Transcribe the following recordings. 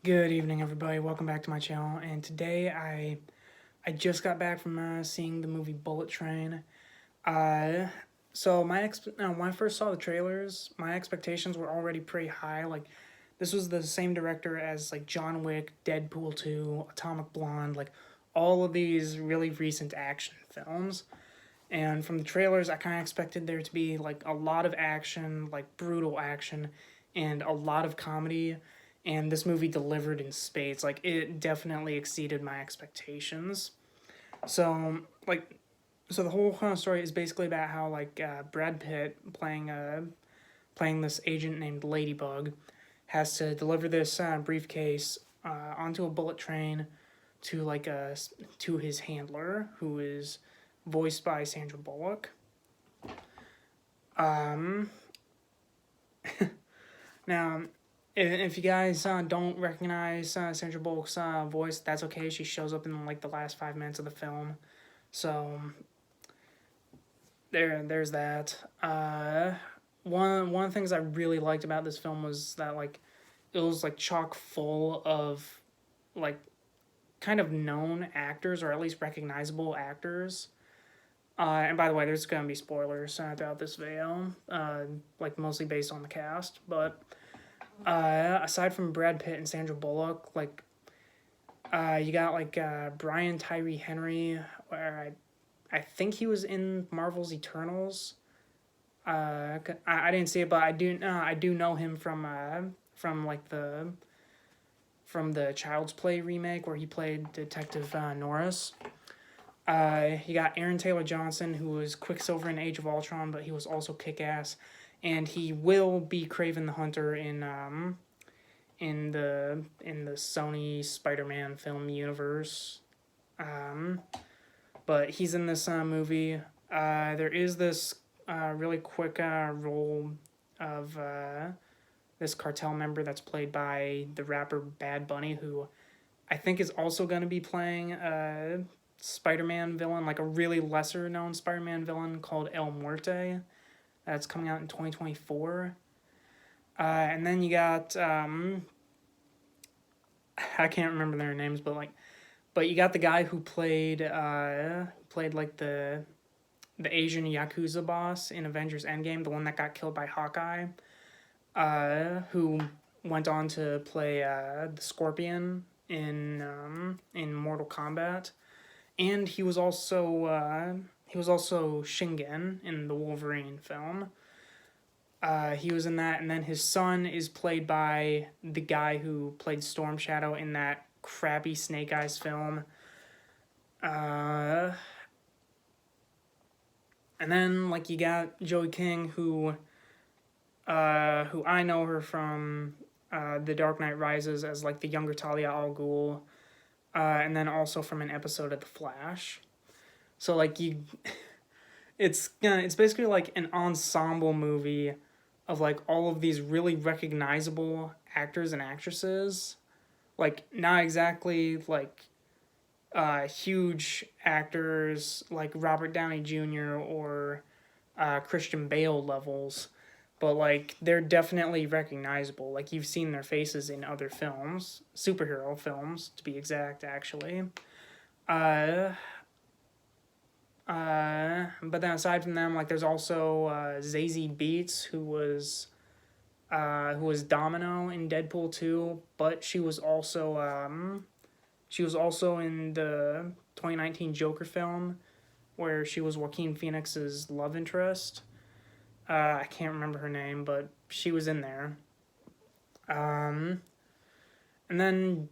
Good evening, everybody. Welcome back to my channel. And today I just got back from seeing the movie Bullet Train. Uh, so when I first saw the trailers, my expectations were already pretty high. Like, this was the same director as like John Wick, Deadpool 2, Atomic Blonde, like all of these really recent action films. And from the trailers, I kind of expected there to be like a lot of action, like brutal action, and a lot of comedy. And this movie delivered in spades. Like, it definitely exceeded my expectations. So, so the whole kind of story is basically about how Brad Pitt playing this agent named Ladybug has to deliver this briefcase onto a bullet train to to his handler, who is voiced by Sandra Bullock. Um, Now, if you guys don't recognize Sandra Bullock's voice, that's okay. She shows up in like the last 5 minutes of the film, so there's that. One of the things I really liked about this film was that it was like chock full of like kind of known actors, or at least recognizable actors. And by the way, there's gonna be spoilers throughout this video, like mostly based on the cast. But aside from Brad Pitt and Sandra Bullock, you got Brian Tyree Henry, where I think he was in Marvel's Eternals. I didn't see it, but I do know him from the Child's Play remake where he played Detective Norris. You got Aaron Taylor Johnson, who was Quicksilver in Age of Ultron, but he was also Kick-Ass, and he will be Kraven the Hunter in the Sony Spider-Man film universe. But he's in this movie. There is this really quick role of this cartel member that's played by the rapper Bad Bunny, who I think is also going to be playing a Spider-Man villain, like a really lesser known Spider-Man villain called El Muerte. That's coming out in 2024. And then you got I can't remember their names, but you got the guy who played like the Asian Yakuza boss in Avengers Endgame, the one that got killed by Hawkeye, who went on to play the Scorpion in Mortal Kombat, and he was also Shingen in the Wolverine film. He was in that, and then his son is played by the guy who played Storm Shadow in that crappy Snake Eyes film. And then you got Joey King, who I know her from The Dark Knight Rises as the younger Talia al Ghul, and then also from an episode of The Flash. So it's basically like an ensemble movie of all of these really recognizable actors and actresses, not exactly huge actors like Robert Downey Jr. or Christian Bale levels, but they're definitely recognizable. You've seen their faces in other films, superhero films to be exact, actually. But then aside from them, there's also Zazie Beetz, who was Domino in Deadpool 2, but she was also in the 2019 Joker film, where she was Joaquin Phoenix's love interest. I can't remember her name, but she was in there. And then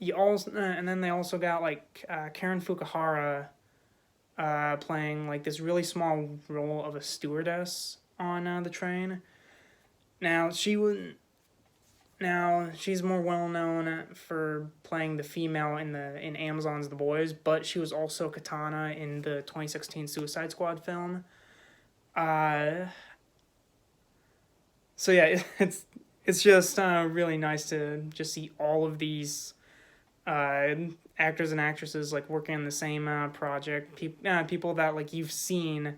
they also got Karen Fukuhara playing this really small role of a stewardess on the train. Now she's more well known for playing the female in Amazon's The Boys, but she was also Katana in the 2016 Suicide Squad film. So yeah, it's just really nice to just see all of these actors and actresses working on the same project. People that you've seen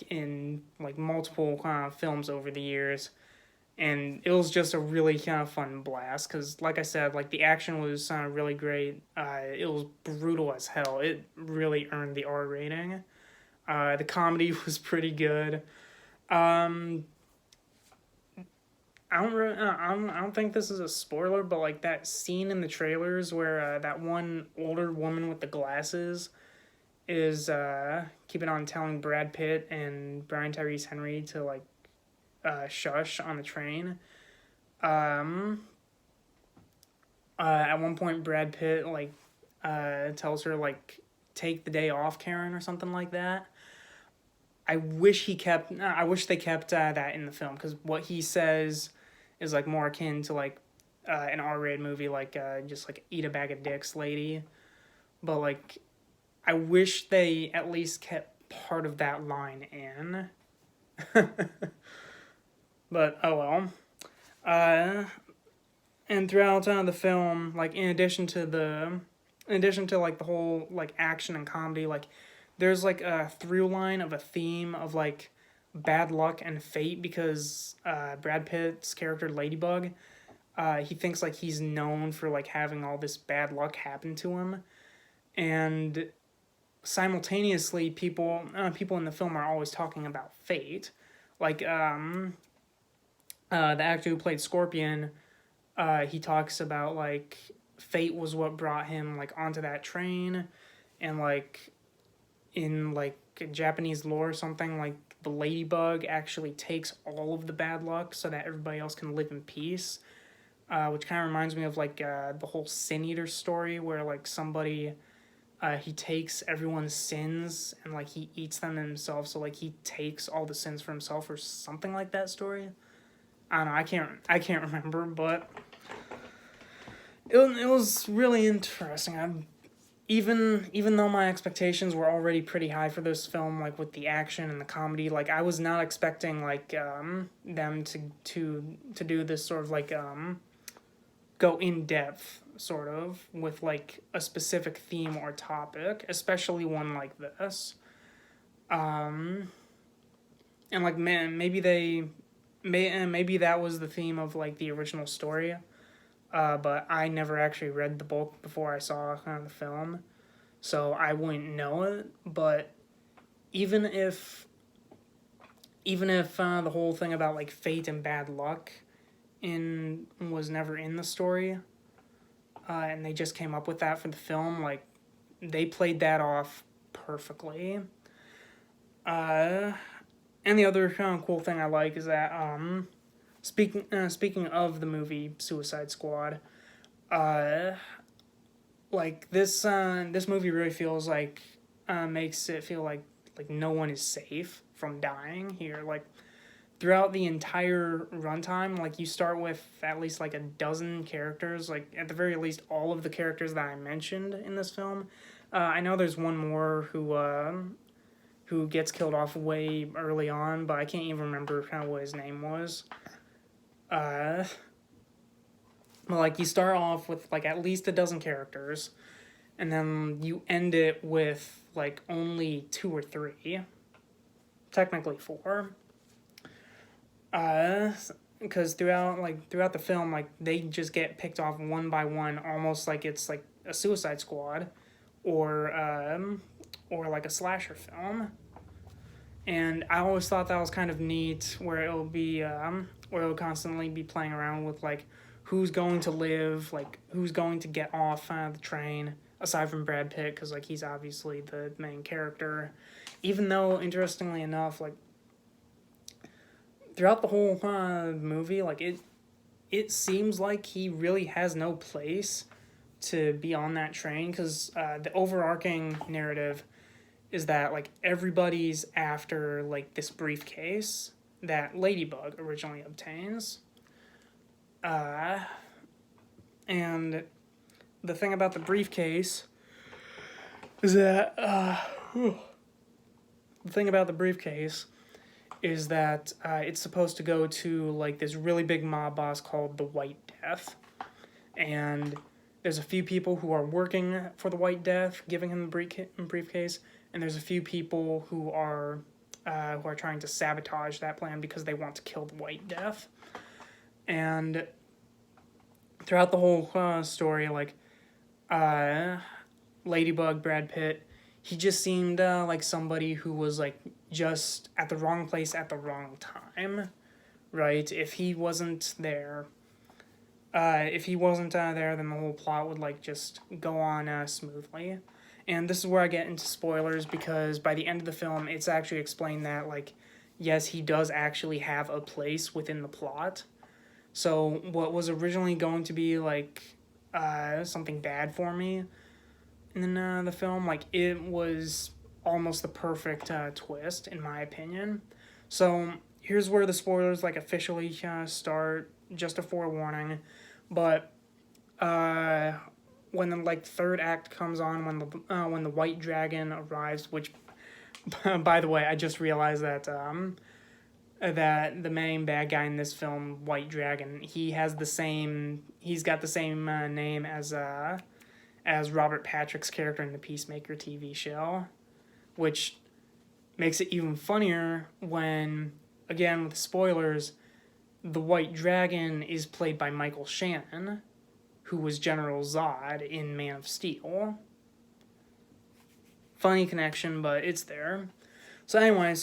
in multiple films over the years, and it was just a really kind of fun blast because, like I said, like the action was really great. It was brutal as hell. It really earned the R rating. The comedy was pretty good. Um, I don't think this is a spoiler, but like that scene in the trailers where that one older woman with the glasses is keeping on telling Brad Pitt and Brian Tyrese Henry to like shush on the train. Um, at one point, Brad Pitt like tells her like take the day off, Karen, or something like that. I wish he kept. I wish they kept that in the film because what he says is like more akin to like an R-rated movie, like just like eat a bag of dicks, lady. But like, I wish they at least kept part of that line in. But oh well. Uh, and throughout the film, like in addition to like the whole like action and comedy, like there's like a through line of a theme of like bad luck and fate because Brad Pitt's character Ladybug, he thinks like he's known for like having all this bad luck happen to him, and simultaneously people in the film are always talking about fate, like the actor who played Scorpion, he talks about like fate was what brought him like onto that train, and like in like Japanese lore or something, like the ladybug actually takes all of the bad luck so that everybody else can live in peace. Which kind of reminds me of like the whole Sin Eater story where like somebody he takes everyone's sins and like he eats them himself, so like he takes all the sins for himself or something like that story. I don't know. I can't remember, but it was really interesting. Even though my expectations were already pretty high for this film, like with the action and the comedy, like I was not expecting like them to do this sort of like go in depth sort of with like a specific theme or topic, especially one like this. And like man, maybe that was the theme of like the original story. But I never actually read the book before I saw the film, so I wouldn't know it. But even if the whole thing about like fate and bad luck in was never in the story, and they just came up with that for the film, like they played that off perfectly. And the other kind of cool thing I like is that speaking of the movie Suicide Squad, like this movie really feels like makes it feel like no one is safe from dying here. Like throughout the entire runtime, like you start with at least like a dozen characters, like at the very least all of the characters that I mentioned in this film. I know there's one more who gets killed off way early on, but I can't even remember kind of what his name was. But like you start off with like at least a dozen characters, and then you end it with like only 2 or 3, technically 4. Because throughout the film, like they just get picked off one by one, almost like it's like a Suicide Squad, or like a slasher film. And I always thought that was kind of neat, where it'll constantly be playing around with like who's going to live, like who's going to get off the train, aside from Brad Pitt, because like he's obviously the main character. Even though, interestingly enough, like throughout the whole movie, like it seems like he really has no place to be on that train, because the overarching narrative is that like everybody's after like this briefcase that Ladybug originally obtains. And the thing about the briefcase is that it's supposed to go to like this really big mob boss called the White Death, and there's a few people who are working for the White Death, giving him the briefcase, and there's a few people who are trying to sabotage that plan because they want to kill the White Death. And throughout the whole story, like Ladybug, Brad Pitt, he just seemed like somebody who was like just at the wrong place at the wrong time, right? If he wasn't there, then the whole plot would like just go on smoothly. And this is where I get into spoilers, because by the end of the film, it's actually explained that like, yes, he does actually have a place within the plot. So what was originally going to be like something bad for me in the film, like it was almost the perfect twist in my opinion. So here's where the spoilers like officially start. Just a forewarning, but when the like third act comes on, when the white dragon arrives, which by the way, I just realized that that the main bad guy in this film, White Dragon, he's got the same name as Robert Patrick's character in the Peacemaker TV show, which makes it even funnier when, again with spoilers, the White Dragon is played by Michael Shannon, who was General Zod in Man of Steel. Funny connection, but it's there. So anyway,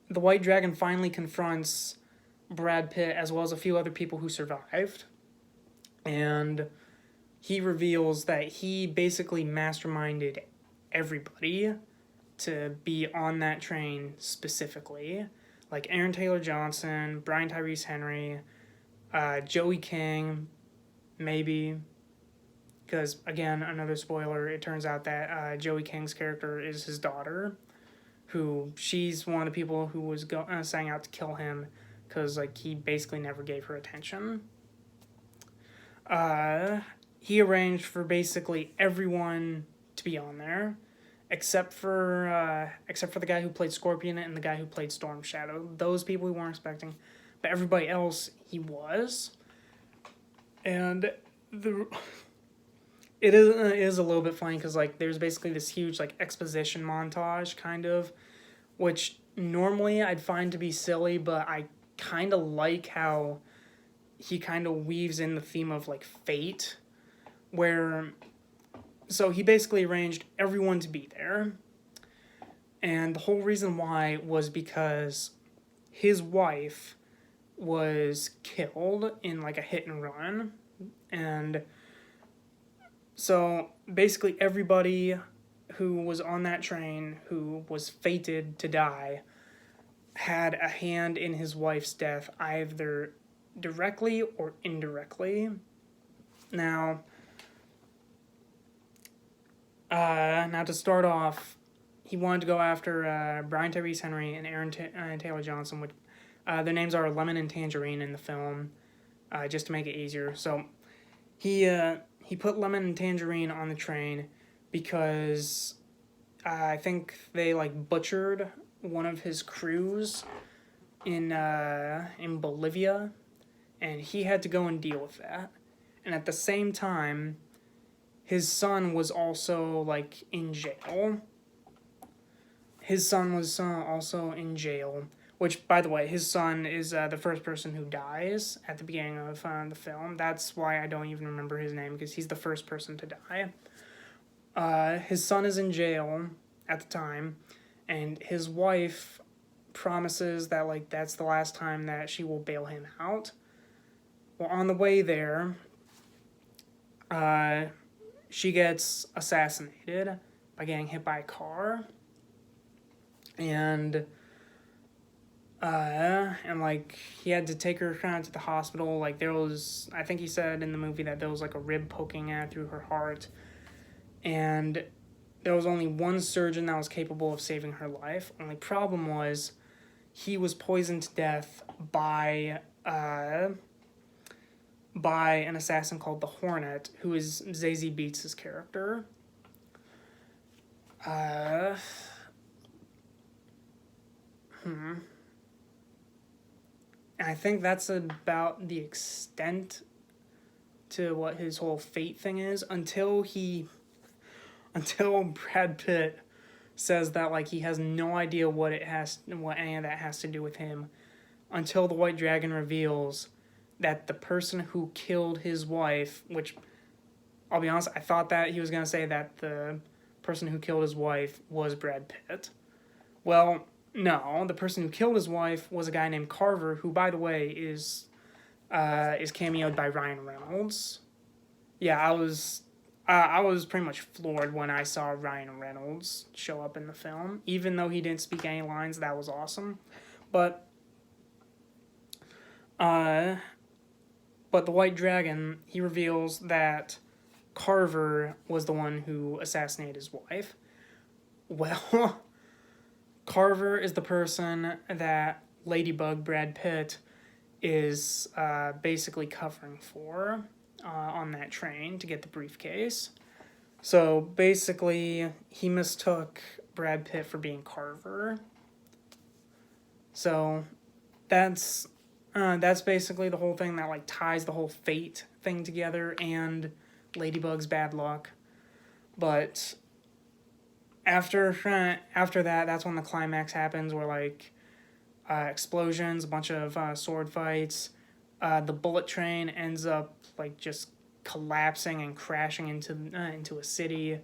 the White Dragon finally confronts Brad Pitt as well as a few other people who survived. And he reveals that he basically masterminded everybody to be on that train specifically. Like Aaron Taylor Johnson, Brian Tyrese Henry, Joey King, maybe. Because, again, another spoiler, it turns out that Joey King's character is his daughter, who she's one of the people who was setting out to kill him because like he basically never gave her attention. He arranged for basically everyone to be on there, except for the guy who played Scorpion and the guy who played Storm Shadow. Those people we weren't expecting, but everybody else he was. And it is a little bit funny because like there's basically this huge like exposition montage kind of, which normally I'd find to be silly, but I kind of like how he kind of weaves in the theme of like fate, where so he basically arranged everyone to be there, and the whole reason why was because his wife was killed in like a hit and run, and so basically everybody who was on that train who was fated to die had a hand in his wife's death, either directly or indirectly. Now to start off, he wanted to go after Brian Tyrese Henry and Aaron Taylor Johnson, which their names are Lemon and Tangerine in the film, just to make it easier. So he put Lemon and Tangerine on the train because I think they like butchered one of his crews in Bolivia, and he had to go and deal with that. And at the same time, his son was also like in jail. His son was also in jail, which, by the way, his son is the first person who dies at the beginning of the film. That's why I don't even remember his name, because he's the first person to die. His son is in jail at the time, and his wife promises that like that's the last time that she will bail him out. Well, on the way there, she gets assassinated by getting hit by a car, and like he had to take her to the hospital. Like there was, I think he said in the movie that there was like a rib poking through her heart, and there was only one surgeon that was capable of saving her life. Only problem was he was poisoned to death by an assassin called the Hornet, who is Zazie Beetz' character. And I think that's about the extent to what his whole fate thing is, until Brad Pitt says that like he has no idea what any of that has to do with him, until the White Dragon reveals that the person who killed his wife, which I'll be honest, I thought that he was going to say that the person who killed his wife was Brad Pitt. Well, no, the person who killed his wife was a guy named Carver, who, by the way, is cameoed by Ryan Reynolds. Yeah, I was pretty much floored when I saw Ryan Reynolds show up in the film. Even though he didn't speak any lines, that was awesome. But uh, but the White Dragon, he reveals that Carver was the one who assassinated his wife. Well, Carver is the person that Ladybug Brad Pitt is basically covering for on that train to get the briefcase. So basically, he mistook Brad Pitt for being Carver. So that's basically the whole thing that like ties the whole fate thing together and Ladybug's bad luck. But after that, that's when the climax happens, where like explosions, a bunch of sword fights. The bullet train ends up like just collapsing and crashing into a city.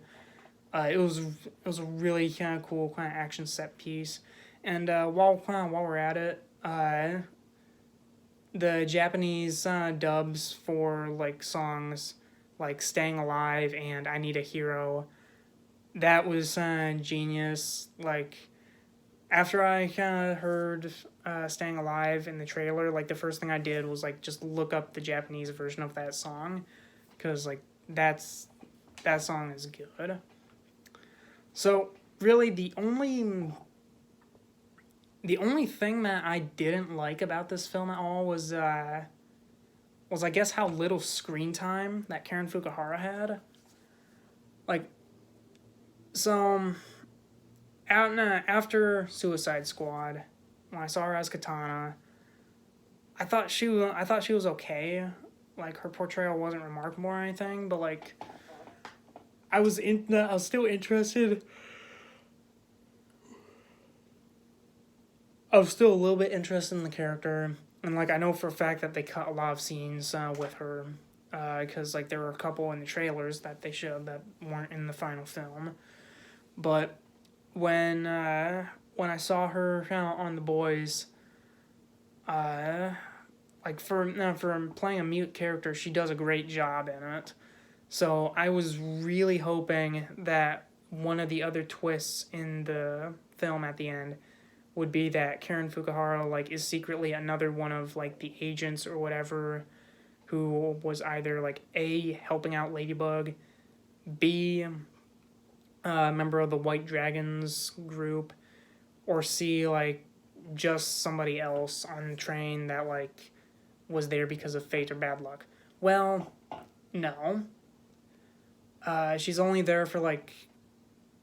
It was a really kind of cool kind of action set piece. And while we're at it, the Japanese dubs for like songs like "Staying Alive" and "I Need a Hero," that was genius. Like after I kind of heard "Staying Alive" in the trailer, like the first thing I did was like just look up the Japanese version of that song, because like that song is good. So really the only thing that I didn't like about this film at all was I guess how little screen time that Karen Fukuhara had. Like, so after Suicide Squad, when I saw her as Katana, I thought she was okay. Like her portrayal wasn't remarkable or anything, but like I was still interested. I was still a little bit interested in the character, and like I know for a fact that they cut a lot of scenes with her, because like there were a couple in the trailers that they showed that weren't in the final film. But when I saw her on The Boys, like for playing a mute character, she does a great job in it. So I was really hoping that one of the other twists in the film at the end would be that Karen Fukuhara like is secretly another one of like the agents or whatever, who was either like A, helping out Ladybug, B, a member of the White Dragons group, or C, like just somebody else on the train that like was there because of fate or bad luck. Well, no. She's only there for like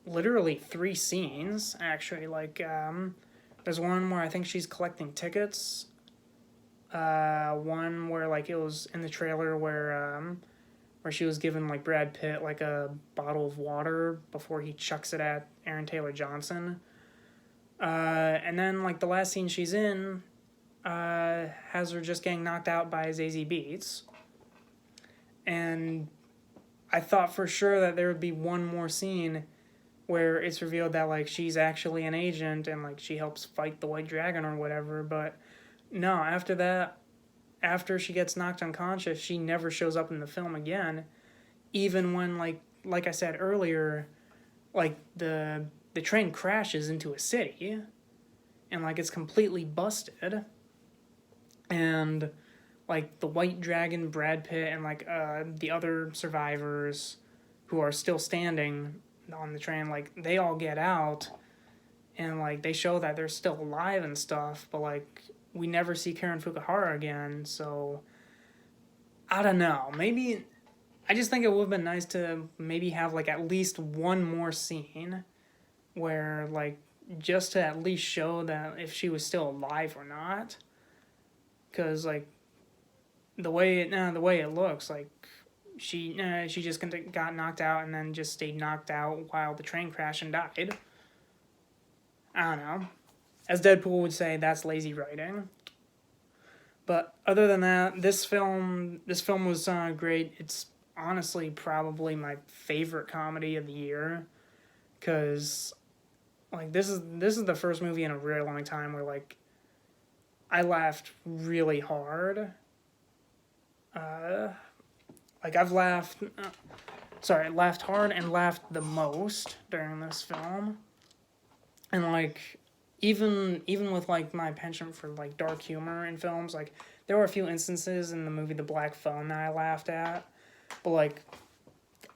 literally 3 scenes, actually. Like there's one where I think she's collecting tickets. One where like it was in the trailer where she was given like Brad Pitt like a bottle of water before he chucks it at Aaron Taylor Johnson. And then like the last scene she's in has her just getting knocked out by Zazie Beetz. And I thought for sure that there would be one more scene where it's revealed that like she's actually an agent and like she helps fight the White Dragon or whatever, but no, after that, after she gets knocked unconscious, she never shows up in the film again, even when like I said earlier, like the train crashes into a city and like it's completely busted, and like the White Dragon, Brad Pitt, and like the other survivors who are still standing on the train, like they all get out and like they show that they're still alive and stuff, but like we never see Karen Fukuhara again. So I don't know, maybe I just think it would have been nice to maybe have like at least one more scene where like just to at least show that if she was still alive or not, because like the way it looks, like she just got knocked out and then just stayed knocked out while the train crashed and died. I don't know. As Deadpool would say, that's lazy writing. But other than that, this film was great. It's honestly probably my favorite comedy of the year, because like this is the first movie in a really long time where like I laughed really hard. Uh, like I've laughed, laughed hard and laughed the most during this film, and like even with like my penchant for like dark humor in films, like there were a few instances in the movie The Black Phone that I laughed at, but like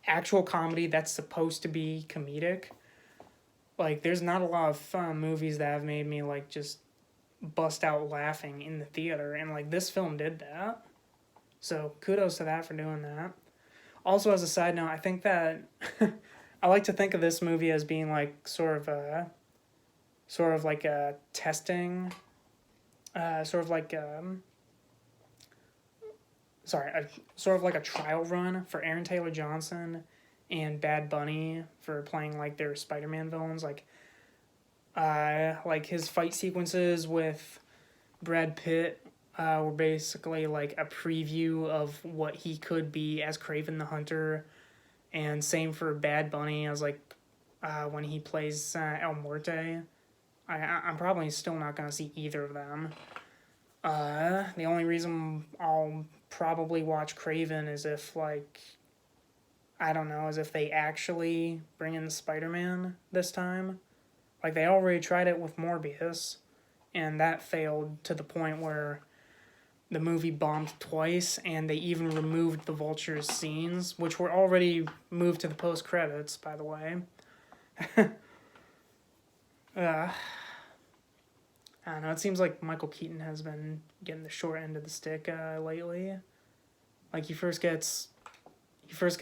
actual comedy that's supposed to be comedic, like there's not a lot of fun movies that have made me like just bust out laughing in the theater, and like this film did that. So kudos to that for doing that. Also, as a side note, I think that I like to think of this movie as being like sort of like a testing, sort of like sort of like a trial run for Aaron Taylor Johnson and Bad Bunny for playing like their Spider-Man villains. Like his fight sequences with Brad Pitt were basically like a preview of what he could be as Kraven the Hunter, and same for Bad Bunny as like when he plays El Muerte. I'm probably still not gonna see either of them. The only reason I'll probably watch Kraven is if like I don't know, is if they actually bring in Spider-Man this time. Like they already tried it with Morbius, and that failed to the point where the movie bombed twice, and they even removed the Vulture's scenes, which were already moved to the post credits, by the way. uh, I don't know. It seems like Michael Keaton has been getting the short end of the stick lately. Like he first gets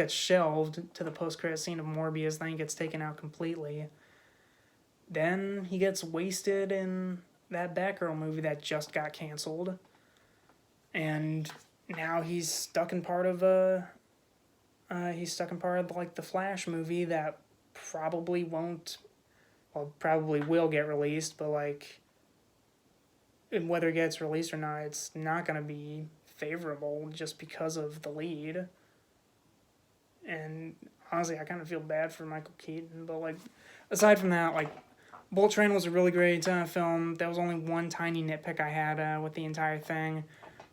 shelved to the post credit scene of Morbius, then he gets taken out completely. Then he gets wasted in that Batgirl movie that just got canceled, and now he's stuck in part of like the Flash movie that probably will get released, but like whether it gets released or not, it's not gonna be favorable just because of the lead. And honestly, I kind of feel bad for Michael Keaton, but like aside from that, like Bullet Train was a really great film. That was only one tiny nitpick I had with the entire thing.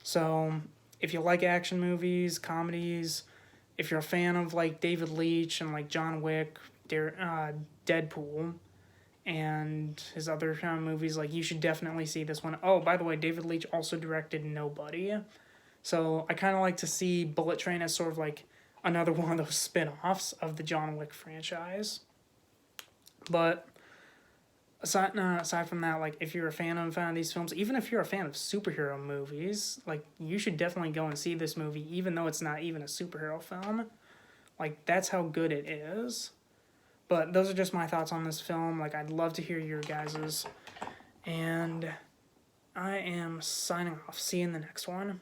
So if you like action movies, comedies, if you're a fan of like David Leitch and like John Wick, Deadpool, and his other kind of movies, like you should definitely see this one. Oh, by the way, David Leitch also directed Nobody. So I kind of like to see Bullet Train as sort of like another one of those spin-offs of the John Wick franchise. But aside from that, like if you're a fan of these films, even if you're a fan of superhero movies, like you should definitely go and see this movie, even though it's not even a superhero film. Like that's how good it is. But those are just my thoughts on this film. Like I'd love to hear your guys's. And I am signing off. See you in the next one.